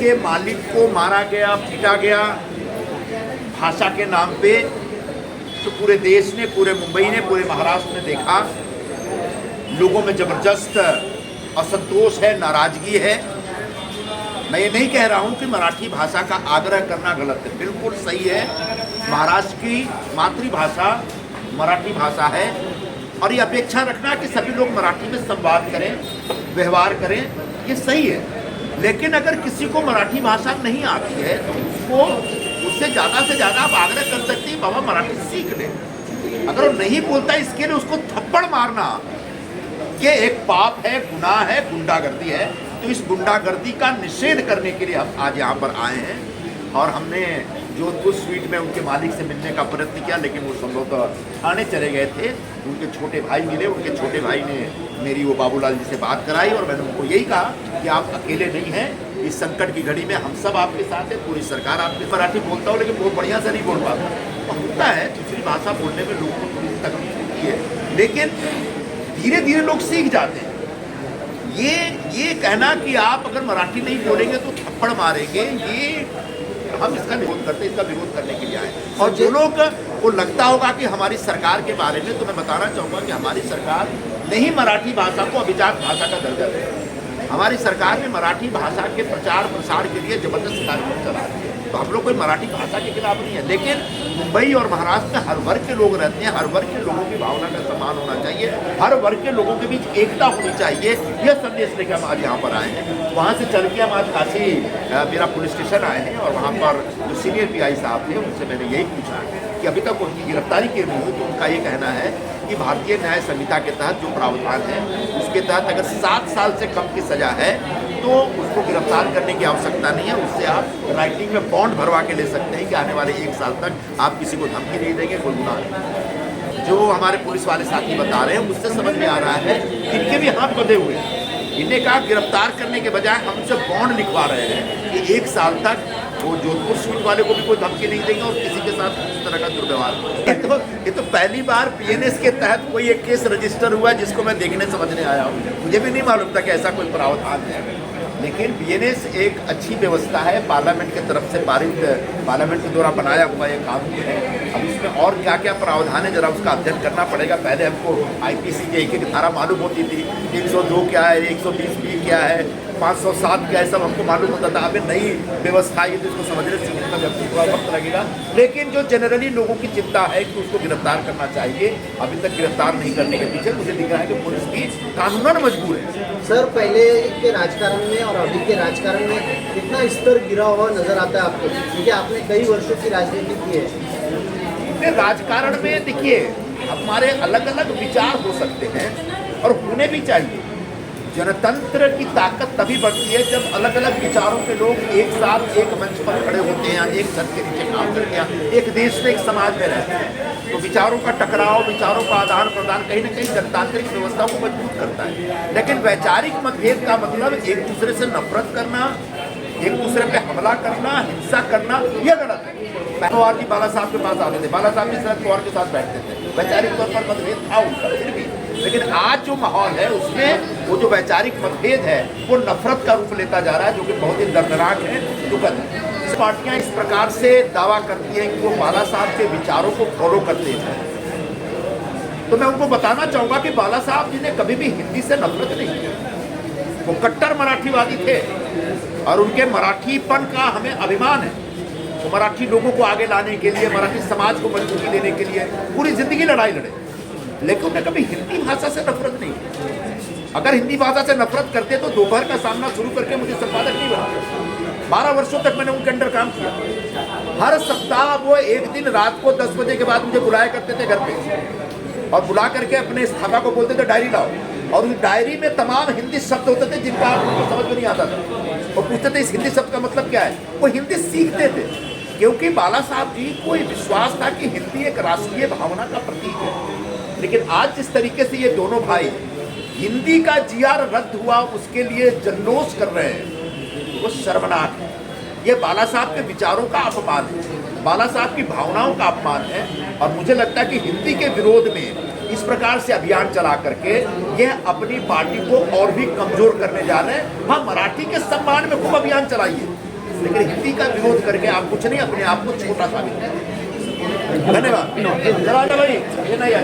के मालिक को मारा गया, पीटा गया भाषा के नाम पे, तो पूरे देश ने, पूरे मुंबई ने, पूरे महाराष्ट्र ने देखा। लोगों में जबरदस्त असंतोष है, नाराजगी है। मैं ये नहीं कह रहा हूँ कि मराठी भाषा का आग्रह करना गलत है, बिल्कुल सही है। महाराष्ट्र की मातृभाषा मराठी भाषा है और ये अपेक्षा रखना कि सभी लोग मराठी में संवाद करें, व्यवहार करें, ये सही है। लेकिन अगर किसी को मराठी भाषा नहीं आती है तो उससे ज़्यादा से ज़्यादा आप आग्रह कर सकते हैं बाबा मराठी सीख ले। अगर वो नहीं बोलता इसके लिए उसको थप्पड़ मारना कि एक पाप है, गुनाह है, गुंडागर्दी है, तो इस गुंडागर्दी का निषेध करने के लिए हम आज यहाँ पर आए हैं। और हमने जोधपुर स्वीट में उनके मालिक से मिलने का प्रयत्न किया, लेकिन वो संभवतः थाने चले गए थे। उनके छोटे भाई मिले, उनके छोटे भाई ने मेरी वो बाबूलाल जी से बात कराई और मैंने उनको यही कहा कि आप अकेले नहीं हैं, इस संकट की घड़ी में हम सब आपके साथ हैं, पूरी सरकार आपकी। मराठी बोलता हूँ लेकिन बहुत बढ़िया से नहीं बोल पाता, तो होता है दूसरी भाषा बोलने में लोगों को थोड़ी तकलीफ होती है, लेकिन धीरे धीरे लोग सीख जाते हैं। ये कहना कि आप अगर मराठी नहीं बोलेंगे तो थप्पड़ मारेंगे, ये हम इसका विरोध करते हैं, इसका विरोध करने के लिए आए। और जो लोग को लगता होगा कि हमारी सरकार के बारे में, तो मैं बताना चाहूँगा कि हमारी सरकार नहीं मराठी भाषा को अभिजात भाषा का दर्जा दे। हमारी सरकार ने मराठी भाषा के प्रचार प्रसार के लिए जबरदस्त कार्यक्रम चला रही है। तो हम लोग कोई मराठी भाषा के खिलाफ नहीं है, लेकिन मुंबई और महाराष्ट्र में हर वर्ग के लोग रहते हैं, हर वर्ग के लोगों की भावना का सम्मान होना चाहिए, हर वर्ग के लोगों के बीच एकता होनी चाहिए। यह संदेश लेकर हम आज यहाँ पर आए हैं। वहाँ से चल के हम आज काशी मेरा पुलिस स्टेशन आए हैं और वहाँ पर जो सीनियर PI साहब थे उनसे मैंने यही पूछा कि अभी तक उनकी गिरफ्तारी क्यों नहीं हुई। तो उनका ये कहना है कि भारतीय न्याय संहिता के तहत जो प्रावधान है उसके तहत अगर 7 साल से कम की सजा है तो उसको गिरफ्तार करने की आवश्यकता नहीं है। उससे आप राइटिंग में बॉन्ड भरवा के ले सकते हैं कि आने वाले 1 साल तक आप किसी को धमकी नहीं देंगे, कोई गुनाह नहीं। जो हमारे पुलिस वाले साथी बता रहे हैं उससे समझ में आ रहा है इनके भी हाथ बंधे हुए हैं। इन्हें कहा गिरफ्तार करने के बजाय हमसे बॉन्ड लिखवा रहे हैं कि 1 साल तक वो जोधपुर स्वीट वाले को भी कोई धमकी नहीं देंगे और किसी के साथ इस तरह का दुर्व्यवहार। ये तो पहली बार PNS के तहत कोई एक केस रजिस्टर हुआ है जिसको मैं देखने समझने आया हूँ। मुझे भी नहीं मालूम था कि ऐसा कोई प्रावधान है, लेकिन PNS एक अच्छी व्यवस्था है, पार्लियामेंट की तरफ से पारित, पार्लियामेंट के द्वारा बनाया हुआ ये कानून है। अब इसमें और क्या क्या प्रावधान है जरा उसका अध्ययन करना पड़ेगा। पहले हमको IPC के एक धारा मालूम होती थी, 302 क्या है, 120B क्या है, 507 क्या है, सब हमको मालूम होता था। अभी नई व्यवस्था है तो इसको समझने सीखने का व्यक्ति थोड़ा वक्त लगेगा, लेकिन जो जनरली लोगों की चिंता है कि उसको गिरफ्तार करना चाहिए, अभी तक गिरफ्तार नहीं करने के पीछे मुझे दिख रहा है कि पुलिस की कानूनन मजबूर है। सर, पहले के राजकारण में और अभी के राजकारण में कितना स्तर गिरा हुआ नजर आता है आपको, क्योंकि आपने कई वर्षों की राजनीति की है। राजकारण में देखिए हमारे अलग अलग विचार हो सकते हैं और होने भी चाहिए। जनतंत्र की ताकत तभी बढ़ती है जब अलग अलग विचारों के लोग एक साथ एक मंच पर खड़े होते हैं, एक छत के नीचे काम करते हैं, एक देश में, एक समाज में रहते हैं। तो विचारों का टकराव, विचारों का आदान प्रदान कहीं ना कहीं जनतांत्रिक व्यवस्था को मजबूत करता है। लेकिन वैचारिक मतभेद का मतलब एक दूसरे से नफरत करना, एक दूसरे पे हमला करना, हिंसा करना, यह गलत है। पवार जी बाला साहब के पास आते थे, बाला साहब भी शरद पवार के साथ बैठते थे, वैचारिक तौर पर मतभेद था उनका फिर भी। लेकिन आज जो माहौल है उसमें वो जो वैचारिक मतभेद है वो नफरत का रूप लेता जा रहा है, जो कि बहुत ही दर्दनाक है, दुखद है। इस पार्टियां इस प्रकार से दावा करती हैं कि वो बाला साहब के विचारों को फॉलो करते हैं, तो मैं उनको बताना चाहूँगा कि बाला साहब जी ने कभी भी हिंदी से नफरत नहीं की। वो कट्टर मराठीवादी थे और उनके मराठीपन का हमें अभिमान है। वो मराठी लोगों को आगे लाने के लिए, मराठी समाज को मजबूती देने के लिए पूरी जिंदगी लड़ाई लड़े, लेकिन उन्हें कभी हिंदी भाषा से नफरत नहीं की। अगर हिंदी भाषा से नफरत करते तो दोपहर का सामना शुरू करके मुझे संपादक नहीं बनाते। 12 वर्षों तक मैंने उनके अंडर काम किया। हर सप्ताह वो एक दिन रात को 10 बजे के बाद मुझे बुलाया करते थे घर पे और बुला करके अपने स्थापा को बोलते थे डायरी लाओ, और उस डायरी में तमाम हिंदी शब्द होते थे जिनका उनको समझ में नहीं आता था। वो पूछते थे इस हिंदी शब्द का मतलब क्या है। वो हिंदी सीखते थे क्योंकि बाला साहब जी को विश्वास था कि हिंदी एक राष्ट्रीय भावना का प्रतीक है। लेकिन आज जिस तरीके से ये दोनों भाई हिंदी का GR रद्द हुआ उसके लिए जल्लोष कर रहे हैं, वो शर्मनाक है। ये बाला साहब के विचारों का अपमान है, बाला साहब की भावनाओं का अपमान है। और मुझे लगता है कि हिंदी के विरोध में इस प्रकार से अभियान चला करके यह अपनी पार्टी को और भी कमजोर करने जा रहे हैं। हाँ, मराठी के सम्मान में खूब अभियान चलाइए, लेकिन हिंदी का विरोध करके आप कुछ नहीं, अपने आप को छोटा साबित करें। धन्यवाद। जरा भाई ये नहीं आया।